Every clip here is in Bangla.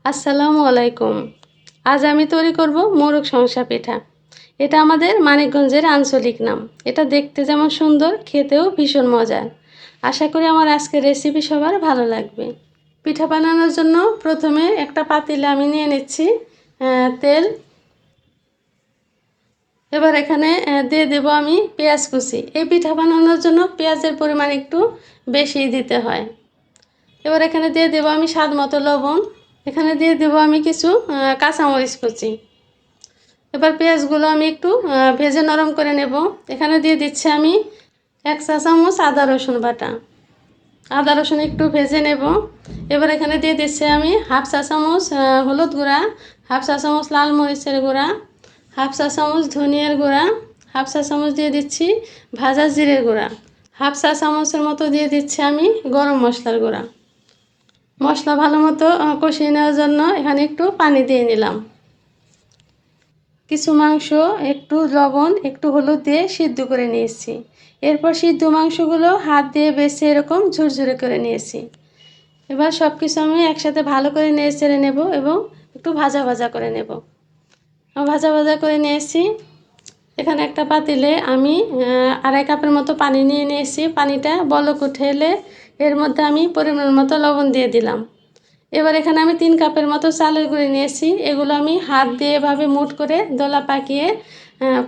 আসসালামু আলাইকুম। আজ আমি তৈরি করব মোরগ শংসা পিঠা। এটা আমাদের মানিকগঞ্জের আঞ্চলিক নাম। এটা দেখতে যেমন সুন্দর, খেতেও ভীষণ মজার। আশা করি আমার আজকের রেসিপি সবার ভালো লাগবে। পিঠা বানানোর জন্য প্রথমে একটা পাতিলে আমি নিয়ে নিচ্ছি তেল। এবার এখানে দিয়ে দেব আমি পেঁয়াজ কুচি। এই পিঠা বানানোর জন্য পেঁয়াজের পরিমাণ একটু বেশি দিতে হয়। এবার এখানে দিয়ে দেব আমি স্বাদ মতো লবণ। এখানে দিয়ে দেব আমি কিছু কাঁচামরিচ কুচি। এবার পেঁয়াজগুলো আমি একটু ভেজে নরম করে নেব। এখানে দিয়ে দিচ্ছি আমি 1 চা চামচ আদা রসুন বাটা। আদা রসুন একটু ভেজে নেব। এবার এখানে দিয়ে দিচ্ছি আমি 1/2 চা চামচ হলুদ গুঁড়া, 1/2 চা চামচ লাল মরিচের গুঁড়া, 1/2 চা চামচ ধনিয়ার গুঁড়া, 1/2 চা চামচ দিয়ে দিচ্ছি ভাজা জিরের গুঁড়া, 1/2 চা চামচের মতো দিয়ে দিচ্ছি আমি গরম মশলার গুঁড়া। মশলা ভালো মতো কষিয়ে নেওয়ার জন্য এখানে একটু পানি দিয়ে নিলাম। কিছু মাংস একটু লবণ একটু হলুদ দিয়ে সিদ্ধ করে নিয়েছি। এরপর সিদ্ধ মাংসগুলো হাত দিয়ে বেছে এরকম ঝুরঝুরে করে নিয়েছি। এবার সব কিছু আমি একসাথে ভালো করে নেড়ে চেড়ে নেব এবং একটু ভাজা ভাজা করে নেব। ভাজা ভাজা করে নিয়েছি। এখানে একটা পাতিলে আমি 2.5 কাপের মতো পানি নিয়ে নিয়েছি। পানিটা বলক উঠে এলে এর মধ্যে আমি পরিমাণ মতো লবণ দিয়ে দিলাম। এবার এখানে আমি 3 কাপের মতো চালের গুঁড়ি নিয়েছি। এগুলো আমি হাত দিয়ে এভাবে মুঠ করে দলা পাকিয়ে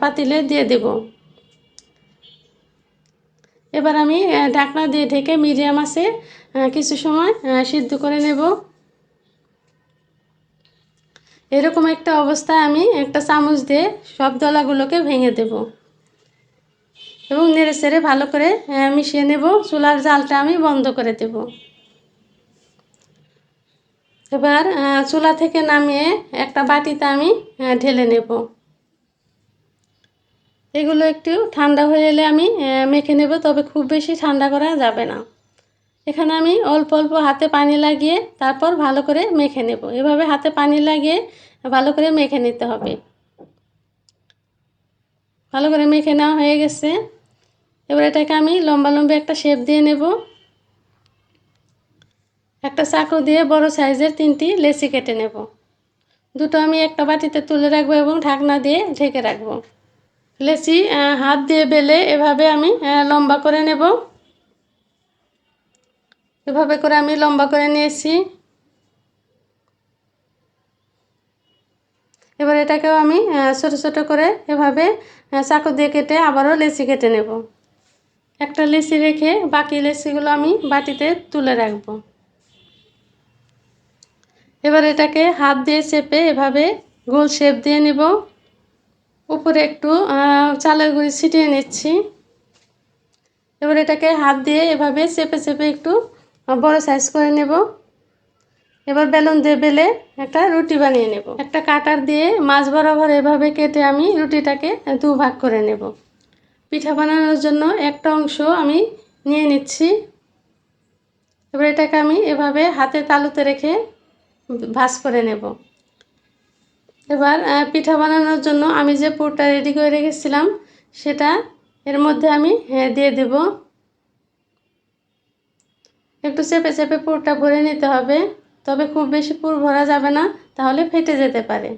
পাতিলে দিয়ে দেব। এবার আমি ঢাকনা দিয়ে ঢেকে মিডিয়াম আঁচে কিছু সময় সিদ্ধ করে নেব। এরকম একটা অবস্থায় আমি একটা চামচ দিয়ে সব দলাগুলোকে ভেঙে দেব এবং নেড়ে চেড়ে ভালো করে মিশিয়ে নেব। চুলার জালটা আমি বন্ধ করে দেব। এবার চুলা থেকে নামিয়ে একটা বাটিতে আমি ঢেলে নেব। এগুলো একটু ঠান্ডা হয়ে এলে আমি মেখে নেব, তবে খুব বেশি ঠান্ডা করা যাবে না। এখানে আমি অল্প অল্প হাতে পানি লাগিয়ে তারপর ভালো করে মেখে নেব। এভাবে হাতে পানি লাগিয়ে ভালো করে মেখে নিতে হবে। ভালো করে মেখে নেওয়া হয়ে গেছে। এবার এটাকে আমি লম্বা লম্বা একটা শেপ দিয়ে নেব। একটা চাকু দিয়ে বড় সাইজের 3টি লেচি কেটে নেব। দুটো আমি একটা বাটিতে তুলে রাখবো এবং ঢাকনা দিয়ে ঢেকে রাখবো। লেচি হাত দিয়ে বেলে এভাবে আমি লম্বা করে নেব। এভাবে করে আমি লম্বা করে নিয়েছি। এবার এটাকেও আমি ছোট ছোট করে এভাবে চাকু দিয়ে কেটে আবারও লেচি কেটে নেব। একটা লেচি রেখে বাকি লেচিগুলো আমি বাটিতে তুলে রাখব। এবার এটাকে হাত দিয়ে চেপে এভাবে গোল শেপ দিয়ে নেব। উপরে একটু চালের গুঁড়ি ছিটিয়ে নিচ্ছি। এবার এটাকে হাত দিয়ে এভাবে চেপে চেপে একটু বড় সাইজ করে নেব। এবার বেলুন দিয়ে বেলে একটা রুটি বানিয়ে নেব। একটা কাটার দিয়ে মাছ বরাবর এভাবে কেটে আমি রুটিটাকে 2 ভাগ করে নেব। পিঠা বানানোর জন্য একটা অংশ আমি নিয়ে নিচ্ছি। এবার এটাকে আমি এভাবে হাতে তালুতে রেখে ভাঁজ করে নেব। এবার পিঠা বানানোর জন্য আমি যে পুরটা রেডি করে রেখেছিলাম সেটা এর মধ্যে আমি দিয়ে দেব। একটু চেপে চেপে পুরটা ভরে নিতে হবে, তবে খুব বেশি পুর ভরা যাবে না, তাহলে ফেটে যেতে পারে।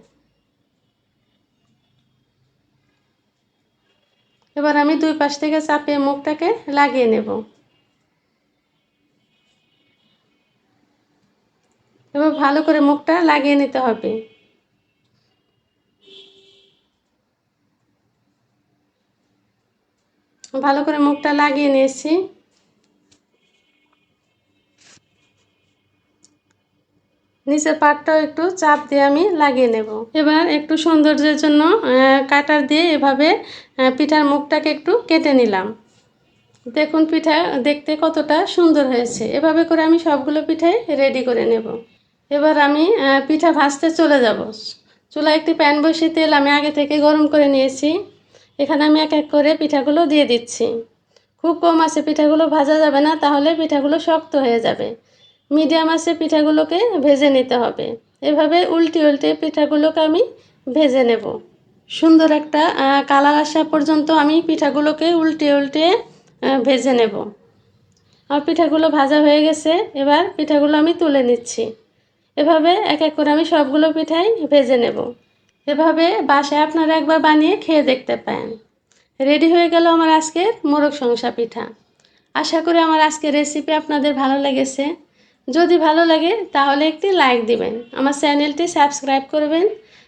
এবার আমি 2 পাশ থেকে চাপিয়ে মুখটাকে লাগিয়ে নেব। এবার ভালো করে মুখটা লাগিয়ে নিতে হবে। ভালো করে মুখটা লাগিয়ে নিয়েছি। নিচের পাটটাও একটু চাপ দিয়ে আমি লাগিয়ে নেব। এবার একটু সৌন্দর্যের জন্য কাটার দিয়ে এভাবে পিঠার মুখটাকে একটু কেটে নিলাম। দেখুন পিঠা দেখতে কতটা সুন্দর হয়েছে। এভাবে করে আমি সবগুলো পিঠাই রেডি করে নেব। এবার আমি পিঠা ভাজতে চলে যাব। চুলায় একটি প্যান বসিয়ে তেল আমি আগে থেকে গরম করে নিয়েছি। এখানে আমি এক এক করে পিঠাগুলো দিয়ে দিচ্ছি। খুব কম আঁচে পিঠাগুলো ভাজা যাবে না, তাহলে পিঠাগুলো শক্ত হয়ে যাবে। মিডিয়াম আঁচে পিঠাগুলোকে ভেজে নিতে হবে। এভাবে উল্টে উল্টে পিঠাগুলোকে আমি ভেজে নেব। সুন্দর একটা কালার আসা পর্যন্ত আমি পিঠাগুলোকে উল্টে উল্টে ভেজে নেব। আমার পিঠাগুলো ভাজা হয়ে গেছে। এবার পিঠাগুলো আমি তুলে নিচ্ছি। এভাবে এক এক করে আমি সবগুলো পিঠাই ভেজে নেব। এভাবে বাসায় আপনারা একবার বানিয়ে খেয়ে দেখতে পারেন। রেডি হয়ে গেল আমার আজকের মোরগ শংসা পিঠা। আশা করি আমার আজকের রেসিপি আপনাদের ভালো লেগেছে। যদি ভালো লাগে তাহলে একটি লাইক দিবেন, আমার চ্যানেলটি সাবস্ক্রাইব করবেন।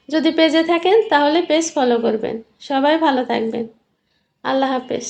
যদি পেজে থাকেন তাহলে পেজ ফলো করবেন। সবাই ভালো থাকবেন। আল্লাহ হাফেজ।